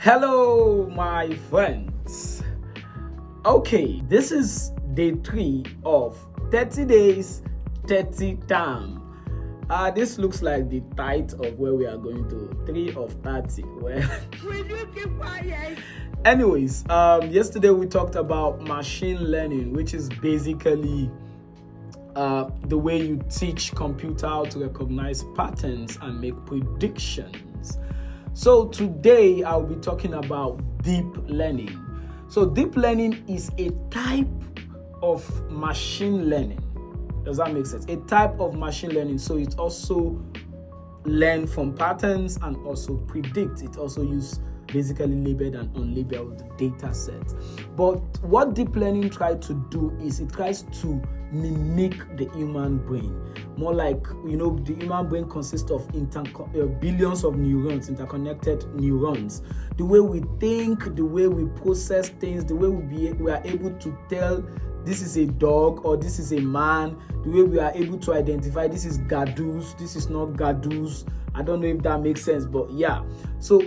Hello, my friends. Okay, this is day 3 of 30 days, 30 time. This looks like the title of where we are going to 3 of 30. Well, will you keep quiet? Anyways, yesterday we talked about machine learning, which is basically the way you teach computer how to recognize patterns and make predictions. So today I'll be talking about deep learning. So deep learning is a type of machine learning. Does that make sense? A type of machine learning. So it also learn from patterns and also predict. It also use basically labeled and unlabeled data sets. But what deep learning tries to do is it tries to mimic the human brain. More like, the human brain consists of billions of neurons, interconnected neurons. The way we think, the way we process things, the way we are able to tell this is a dog or this is a man, the way we are able to identify this is Gadoos, this is not Gadoos. I don't know if that makes sense, but yeah. So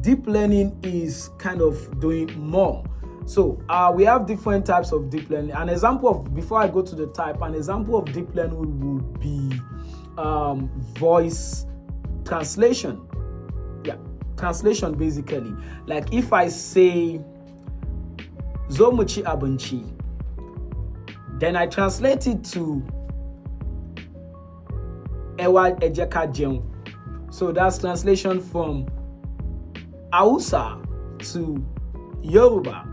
deep learning is kind of doing more. So we have different types of deep learning. An example of, before I go to the type, an example of deep learning would be voice translation. Yeah, translation basically. Like if I say Zomuchi Abunchi, then I translate it to Ewa Ejeka Jeun. So that's translation from Hausa to Yoruba.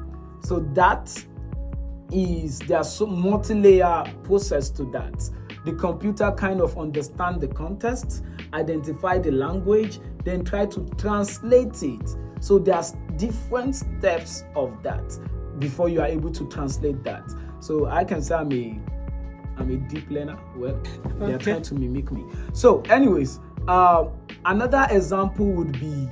So there's some multi-layer process to that. The computer kind of understand the context, identify the language, then try to translate it. So there's different steps of that before you are able to translate that. So I can say I'm a deep learner. Well, they are trying to mimic me. So anyways, another example would be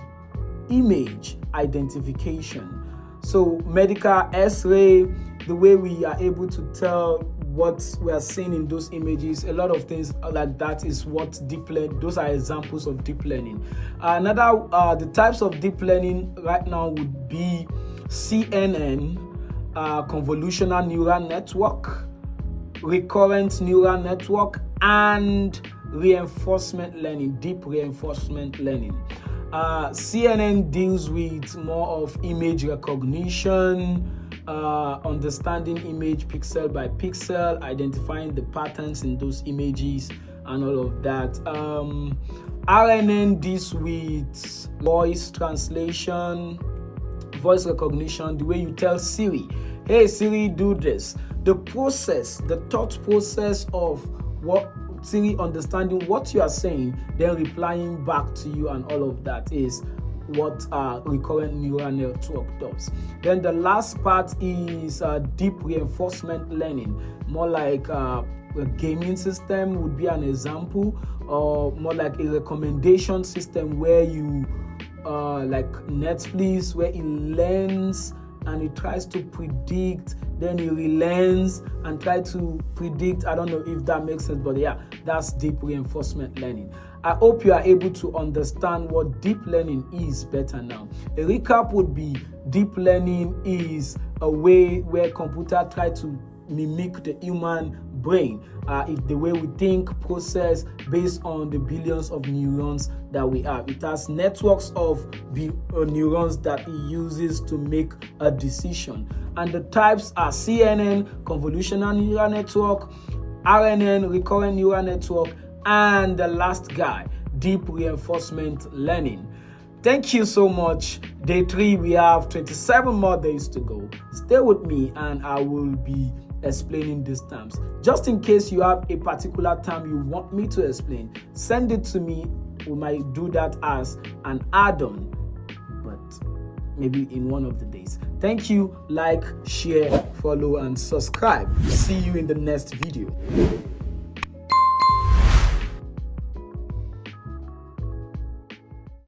image identification. So medical X-ray, the way we are able to tell what we are seeing in those images, a lot of things like that is what deep learning, those are examples of deep learning. The types of deep learning right now would be CNN, convolutional neural network, recurrent neural network, and reinforcement learning, deep reinforcement learning. CNN deals with more of image recognition, understanding image pixel by pixel, identifying the patterns in those images and all of that. RNN deals with voice translation, voice recognition, the way you tell Siri, hey Siri, do this. The thought process of what Siri understanding what you are saying, then replying back to you and all of that is what recurrent neural network does. Then the last part is deep reinforcement learning. More like a gaming system would be an example, or more like a recommendation system where you like Netflix, where it learns and it tries to predict, then it relearns and try to predict. I don't know if that makes sense, but yeah, that's deep reinforcement learning. I hope you are able to understand what deep learning is better now. A recap would be deep learning is a way where computer try to mimic the human brain, the way we think, process based on the billions of neurons that we have. It has networks of neurons that it uses to make a decision. And the types are CNN, convolutional neural network, RNN, recurrent neural network, and the last guy, deep reinforcement learning. Thank you so much. Day 3, we have 27 more days to go. Stay with me and I will be explaining these terms. Just in case you have a particular term you want me to explain, send it to me. We might do that as an add-on, but maybe in one of the days. Thank you. Like, share, follow, and subscribe. See you in the next video.